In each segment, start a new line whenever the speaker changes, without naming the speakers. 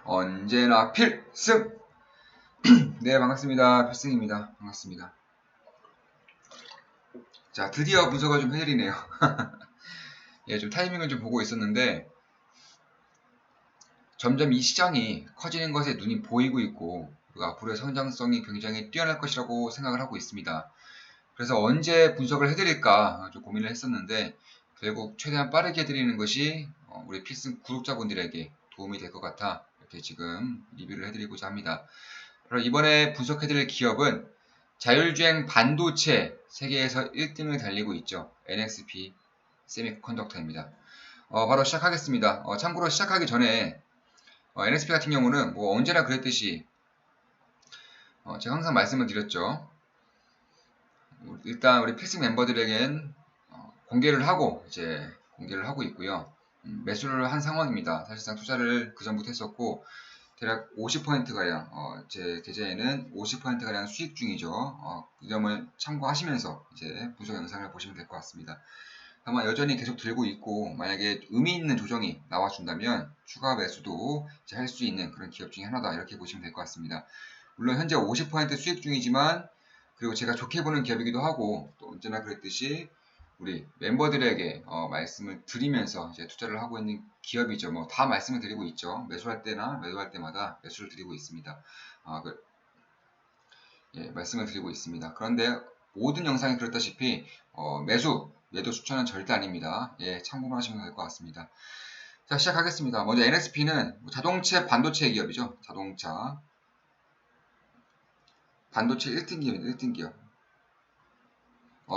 언제나 필승! 네, 반갑습니다. 필승입니다. 반갑습니다. 자, 드디어 분석을 좀 해드리네요. 예, 좀 타이밍을 좀 보고 있었는데, 점점 이 시장이 커지는 것에 눈이 보이고 있고, 그리고 앞으로의 성장성이 굉장히 뛰어날 것이라고 생각을 하고 있습니다. 그래서 언제 분석을 해드릴까 좀 고민을 했었는데, 결국 최대한 빠르게 해드리는 것이 우리 필승 구독자분들에게 도움이 될 것 같아 이렇게 지금 리뷰를 해드리고자 합니다. 그럼 이번에 분석해드릴 기업은 자율주행 반도체 세계에서 1등을 달리고 있죠. NXP 세미컨덕터입니다. 바로 시작하겠습니다. 참고로 시작하기 전에 NXP 같은 경우는 뭐 언제나 그랬듯이 제가 항상 말씀을 드렸죠. 일단 우리 필승 멤버들에겐 공개를 하고 있고요. 매수를 한 상황입니다. 사실상 투자를 그 전부터 했었고 대략 50%가량 제 계좌에는 50%가량 수익 중이죠. 그 점을 참고하시면서 이제 분석 영상을 보시면 될 것 같습니다. 다만 여전히 계속 들고 있고 만약에 의미 있는 조정이 나와준다면 추가 매수도 할 수 있는 그런 기업 중에 하나다 이렇게 보시면 될 것 같습니다. 물론 현재 50% 수익 중이지만 그리고 제가 좋게 보는 기업이기도 하고 또 언제나 그랬듯이 우리 멤버들에게 말씀을 드리면서 이제 투자를 하고 있는 기업이죠. 뭐 다 말씀을 드리고 있죠. 매수할 때나 매도할 때마다 매수를 드리고 있습니다. 말씀을 드리고 있습니다. 그런데 모든 영상이 그렇다시피 매도 추천은 절대 아닙니다. 참고만 하시면 될 것 같습니다. 자, 시작하겠습니다. 먼저 NXP는 자동차 반도체 기업이죠. 자동차 반도체 1등 기업입니다. 1등 기업.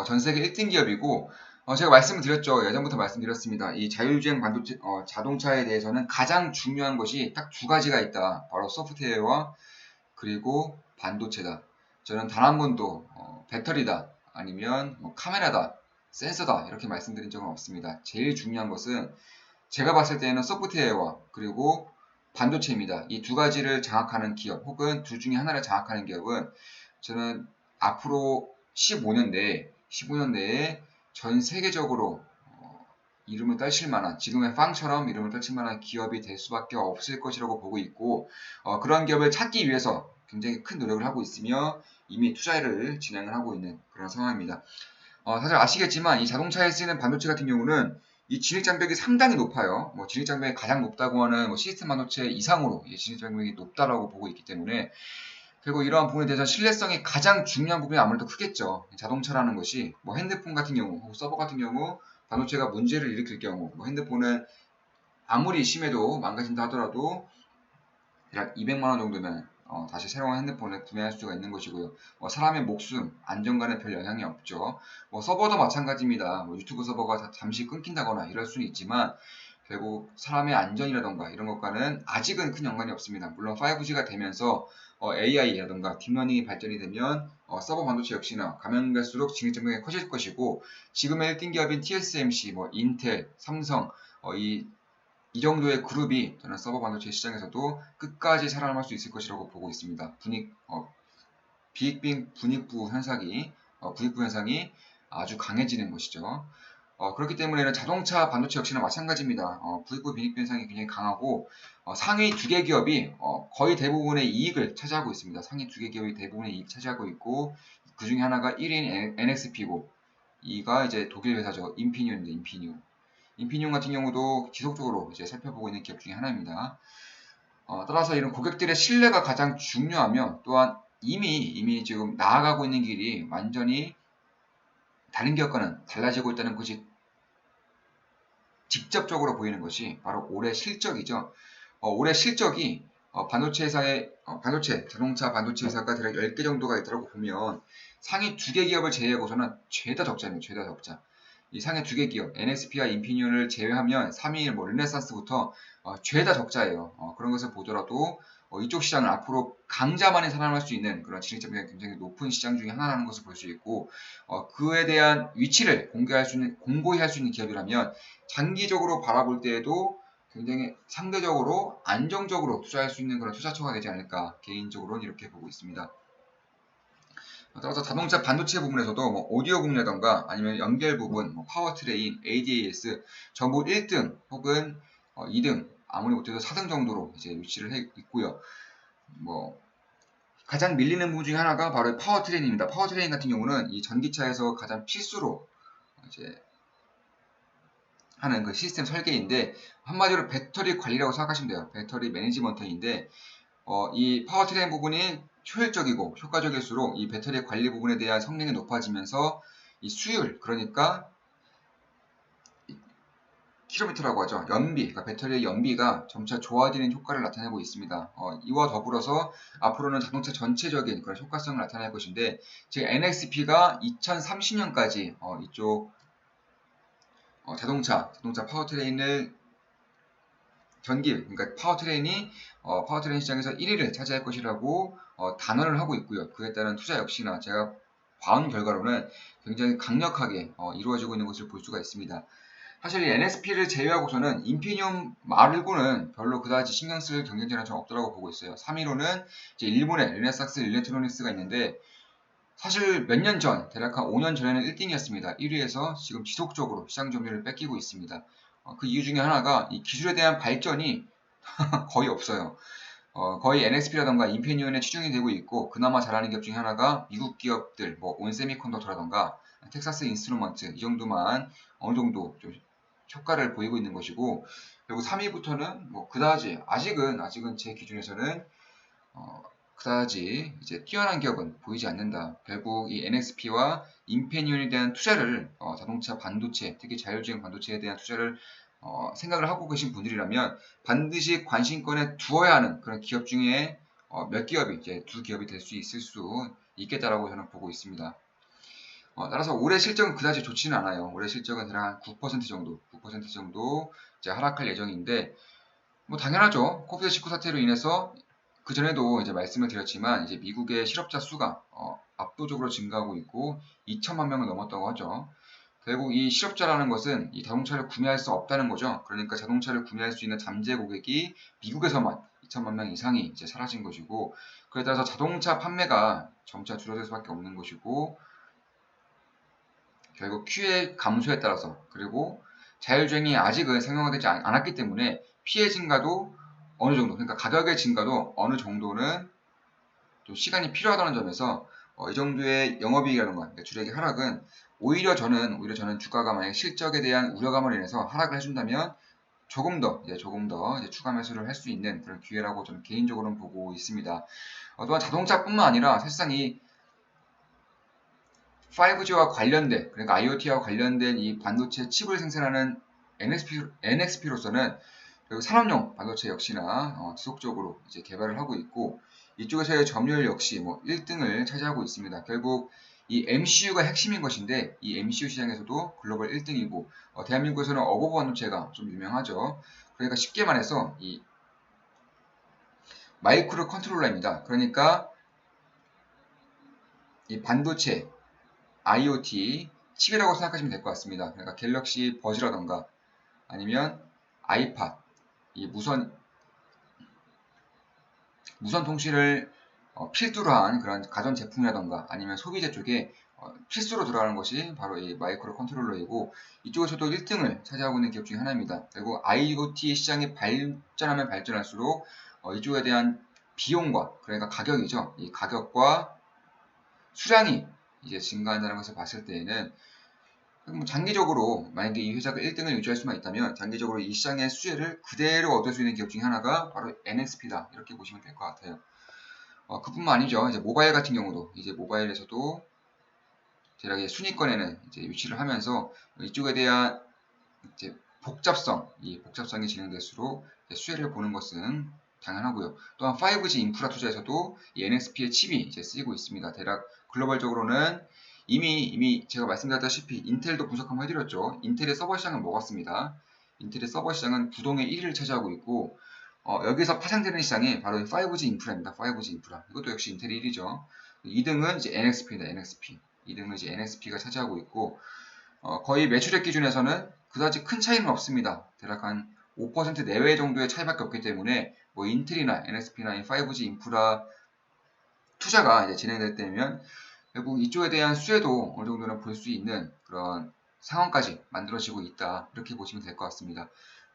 전 세계 1등 기업이고 제가 말씀을 드렸죠. 예전부터 말씀드렸습니다. 이 자율주행 반도체 자동차에 대해서는 가장 중요한 것이 딱 두 가지가 있다. 바로 소프트웨어와 그리고 반도체다. 저는 단 한 번도 배터리다 아니면 뭐 카메라다 센서다 이렇게 말씀드린 적은 없습니다. 제일 중요한 것은 제가 봤을 때는 소프트웨어와 그리고 반도체입니다. 이 두 가지를 장악하는 기업 혹은 둘 중에 하나를 장악하는 기업은 저는 앞으로 15년 내에 전 세계적으로 이름을 떨칠 만한 지금의 빵처럼 이름을 떨칠 만한 기업이 될 수밖에 없을 것이라고 보고 있고 그런 기업을 찾기 위해서 굉장히 큰 노력을 하고 있으며 이미 투자를 진행을 하고 있는 그런 상황입니다. 사실 아시겠지만 이 자동차에 쓰이는 반도체 같은 경우는 이 진입 장벽이 상당히 높아요. 뭐 진입 장벽이 가장 높다고 하는 뭐 시스템 반도체 이상으로 진입 장벽이 높다라고 보고 있기 때문에 그리고 이러한 부분에 대해서 신뢰성이 가장 중요한 부분이 아무래도 크겠죠. 자동차라는 것이 뭐 핸드폰 같은 경우 혹은 서버 같은 경우 반도체가 문제를 일으킬 경우 뭐 핸드폰은 아무리 심해도 망가진다 하더라도 약 200만원 정도면 다시 새로운 핸드폰을 구매할 수가 있는 것이고요. 사람의 목숨, 안전관에 별 영향이 없죠. 서버도 마찬가지입니다. 유튜브 서버가 잠시 끊긴다거나 이럴 수는 있지만 결국 사람의 안전이라던가 이런 것과는 아직은 큰 연관이 없습니다. 물론 5G가 되면서 AI라던가 딥러닝이 발전이 되면 서버 반도체 역시나 가면 갈수록 진입장벽이 커질 것이고 지금의 1등 기업인 TSMC, 인텔, 삼성 이 정도의 그룹이 저는 서버 반도체 시장에서도 끝까지 살아남을 수 있을 것이라고 보고 있습니다. 비익 분익부 현상이 아주 강해지는 것이죠. 그렇기 때문에 자동차 반도체 역시나 마찬가지입니다. 부익부 빈익부 현상이 굉장히 강하고 상위 두 개 기업이 거의 대부분의 이익을 차지하고 있습니다. 상위 두 개 기업이 대부분의 이익을 차지하고 있고 그 중에 하나가 1인 NXP고 이가 이제 독일 회사죠. 인피니온인데 인피니온 같은 경우도 지속적으로 이제 살펴보고 있는 기업 중에 하나입니다. 따라서 이런 고객들의 신뢰가 가장 중요하며 또한 이미 지금 나아가고 있는 길이 완전히 다른 기업과는 달라지고 있다는 것이 직접적으로 보이는 것이 바로 올해 실적이죠. 올해 실적이 자동차 반도체 회사가 대략 10개 정도가 있다고 보면 상위 2개 기업을 제외하고서는 죄다 적자입니다. 죄다 적자. 이 상위 2개 기업, NXP와 인피니온을 제외하면 3위 르네상스부터 죄다 적자예요. 그런 것을 보더라도 이쪽 시장은 앞으로 강자만이 살아남을 수 있는 그런 진입장벽이 굉장히 높은 시장 중에 하나라는 것을 볼 수 있고 그에 대한 위치를 공고히 할 수 있는 기업이라면 장기적으로 바라볼 때에도 굉장히 상대적으로 안정적으로 투자할 수 있는 그런 투자처가 되지 않을까 개인적으로는 이렇게 보고 있습니다. 따라서 자동차 반도체 부분에서도 오디오 부분이라던가 아니면 연결 부분, 파워트레인, ADAS 전부 1등 혹은 2등 아무리 못해도 4등 정도로 이제 위치를 해 있고요. 뭐 가장 밀리는 부분 중에 하나가 바로 파워트레인입니다. 파워트레인 같은 경우는 이 전기차에서 가장 필수로 이제 하는 그 시스템 설계인데, 한마디로 배터리 관리라고 생각하시면 돼요. 배터리 매니지먼트인데, 이 파워트레인 부분이 효율적이고 효과적일수록 이 배터리 관리 부분에 대한 성능이 높아지면서 이 수율, 그러니까 킬로미터라고 하죠. 연비, 그러니까 배터리의 연비가 점차 좋아지는 효과를 나타내고 있습니다. 이와 더불어서 앞으로는 자동차 전체적인 그런 효과성을 나타낼 것인데, 제 NXP가 2030년까지 이쪽 자동차 파워트레인을 그러니까 파워트레인 시장에서 1위를 차지할 것이라고 단언을 하고 있고요. 그에 따른 투자 역시나 제가 봐온 결과로는 굉장히 강력하게 이루어지고 있는 것을 볼 수가 있습니다. 사실 이 NXP를 제외하고서는 인피니움 말고는 별로 그다지 신경 쓸 경쟁자는 좀 없더라고 보고 있어요. 3위로는 이제 일본의 르네삭스 일렉트로닉스가 있는데, 사실 몇 년 전, 대략 한 5년 전에는 1등이었습니다. 1위에서 지금 지속적으로 시장 점유율을 뺏기고 있습니다. 그 이유 중에 하나가 이 기술에 대한 발전이 거의 없어요. 거의 NXP라던가 인피니온에 치중이 되고 있고, 그나마 잘하는 기업 중에 하나가 미국 기업들, 뭐 온세미컨덕터라던가 텍사스 인스트루먼트, 이 정도만 어느 정도 좀 효과를 보이고 있는 것이고, 그리고 3위부터는 뭐 그다지 아직은 제 기준에서는 그다지 이제 뛰어난 기업은 보이지 않는다. 결국 이 NXP와 인피니온에 대한 투자를 자동차 반도체, 특히 자율주행 반도체에 대한 투자를 생각을 하고 계신 분들이라면 반드시 관심권에 두어야 하는 그런 기업 중에 몇 기업이 이제 두 기업이 될 수 있을 수 있겠다라고 저는 보고 있습니다. 따라서 올해 실적은 그다지 좋지는 않아요. 올해 실적은 대략 9% 정도 이제 하락할 예정인데, 뭐 당연하죠. 코비드 19 사태로 인해서 그 전에도 이제 말씀을 드렸지만 이제 미국의 실업자 수가 압도적으로 증가하고 있고 2천만 명을 넘었다고 하죠. 결국 이 실업자라는 것은 이 자동차를 구매할 수 없다는 거죠. 그러니까 자동차를 구매할 수 있는 잠재 고객이 미국에서만 2천만 명 이상이 이제 사라진 것이고, 그에 따라서 자동차 판매가 점차 줄어들 수밖에 없는 것이고, 결국 Q의 감소에 따라서, 그리고 자율주행이 아직은 상용화되지 않았기 때문에 피해 증가도 어느 정도, 그러니까 가격의 증가도 어느 정도는 좀 시간이 필요하다는 점에서 이 정도의 영업이익이라든가 매출액의 하락은 오히려 저는 주가가 만약 실적에 대한 우려감을 인해서 하락을 해준다면 조금 더 이제 추가 매수를 할 수 있는 그런 기회라고 저는 개인적으로는 보고 있습니다. 또한 자동차뿐만 아니라 사실상 이 5G와 관련된, 그러니까 IoT와 관련된 이 반도체 칩을 생산하는 NXP로서는 그리고 산업용 반도체 역시나 지속적으로 이제 개발을 하고 있고, 이쪽에서의 점유율 역시 뭐 1등을 차지하고 있습니다. 결국 이 MCU가 핵심인 것인데, 이 MCU 시장에서도 글로벌 1등이고, 대한민국에서는 어버버 반도체가 좀 유명하죠. 그러니까 쉽게 말해서 이 마이크로 컨트롤러입니다. 그러니까 이 반도체 IoT 칩이라고 생각하시면 될 것 같습니다. 그러니까 갤럭시 버즈라던가 아니면 아이팟, 이 무선 통신을 필두로 한 그런 가전 제품이라던가 아니면 소비재 쪽에 필수로 들어가는 것이 바로 이 마이크로 컨트롤러이고, 이쪽에서도 1등을 차지하고 있는 기업 중에 하나입니다. 그리고 IoT 시장이 발전하면 발전할수록 이쪽에 대한 비용과, 그러니까 가격이죠. 이 가격과 수량이 이제 증가한다는 것을 봤을 때에는 장기적으로 만약에 이 회사가 1등을 유지할 수만 있다면 장기적으로 이 시장의 수혜를 그대로 얻을 수 있는 기업 중에 하나가 바로 NXP다, 이렇게 보시면 될 것 같아요. 그뿐만 아니죠. 이제 모바일 같은 경우도 이제 모바일에서도 대략 순위권에는 이제 위치를 하면서 이쪽에 대한 이제 이 복잡성이 진행될수록 수혜를 보는 것은 당연하고요. 또한 5G 인프라 투자에서도 이 NXP의 칩이 이제 쓰이고 있습니다. 대략 글로벌적으로는 이미 제가 말씀드렸다시피 인텔도 분석 한번 해드렸죠. 인텔의 서버 시장은 먹었습니다. 인텔의 서버 시장은 부동의 1위를 차지하고 있고, 여기서 파생되는 시장이 바로 5G 인프라입니다. 5G 인프라. 이것도 역시 인텔이 1위죠. 2등은 이제 NXP입니다. NXP. 2등은 이제 NXP가 차지하고 있고, 거의 매출액 기준에서는 그다지 큰 차이는 없습니다. 대략 한 5% 내외 정도의 차이밖에 없기 때문에 뭐 인텔이나 NXP나 5G 인프라 투자가 이제 진행될 때면 결국 이쪽에 대한 수혜도 어느 정도는 볼 수 있는 그런 상황까지 만들어지고 있다, 이렇게 보시면 될 것 같습니다.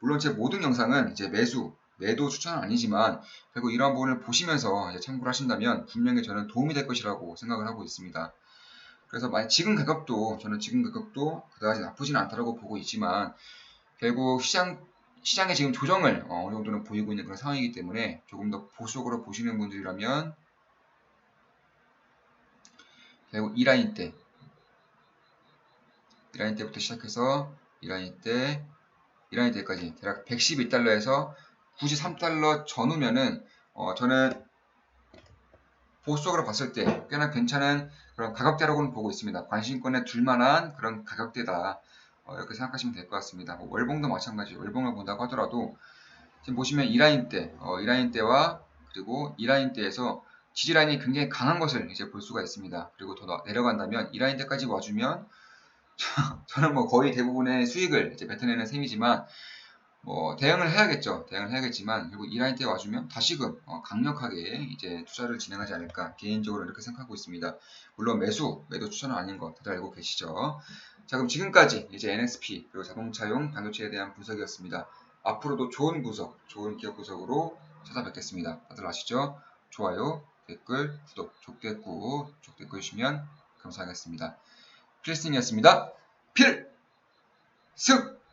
물론 제 모든 영상은 이제 매도 추천은 아니지만 결국 이러한 부분을 보시면서 이제 참고를 하신다면 분명히 저는 도움이 될 것이라고 생각을 하고 있습니다. 그래서 만약 저는 지금 가격도 그다지 나쁘지는 않다라고 보고 있지만 결국 시장의 지금 조정을 어느 정도는 보이고 있는 그런 상황이기 때문에 조금 더 보수적으로 보시는 분들이라면 결국 이 라인 때부터 시작해서 이 라인 때까지 대략 111달러에서 93달러 전후면은 저는 보수적으로 봤을 때 꽤나 괜찮은 그런 가격대라고는 보고 있습니다. 관심권에 둘만한 그런 가격대다. 이렇게 생각하시면 될 것 같습니다. 뭐 월봉도 마찬가지. 월봉을 본다고 하더라도 지금 보시면 이 라인 때와 그리고 이 라인 때에서 지지 라인이 굉장히 강한 것을 이제 볼 수가 있습니다. 그리고 더 내려간다면 이 라인 때까지 와주면 저는 뭐 거의 대부분의 수익을 이제 뱉어내는 셈이지만 뭐 대응을 해야겠죠. 대응을 해야겠지만 그리고 이 라인 때 와주면 다시금 강력하게 이제 투자를 진행하지 않을까 개인적으로 이렇게 생각하고 있습니다. 물론 매도 추천은 아닌 거 다들 알고 계시죠. 자, 그럼 지금까지 이제 NXP 그리고 자동차용 반도체에 대한 분석이었습니다. 앞으로도 좋은 좋은 기업 분석으로 찾아뵙겠습니다. 다들 아시죠? 좋아요, 댓글, 구독, 족댓구 주시면 감사하겠습니다. 필승이었습니다. 필승!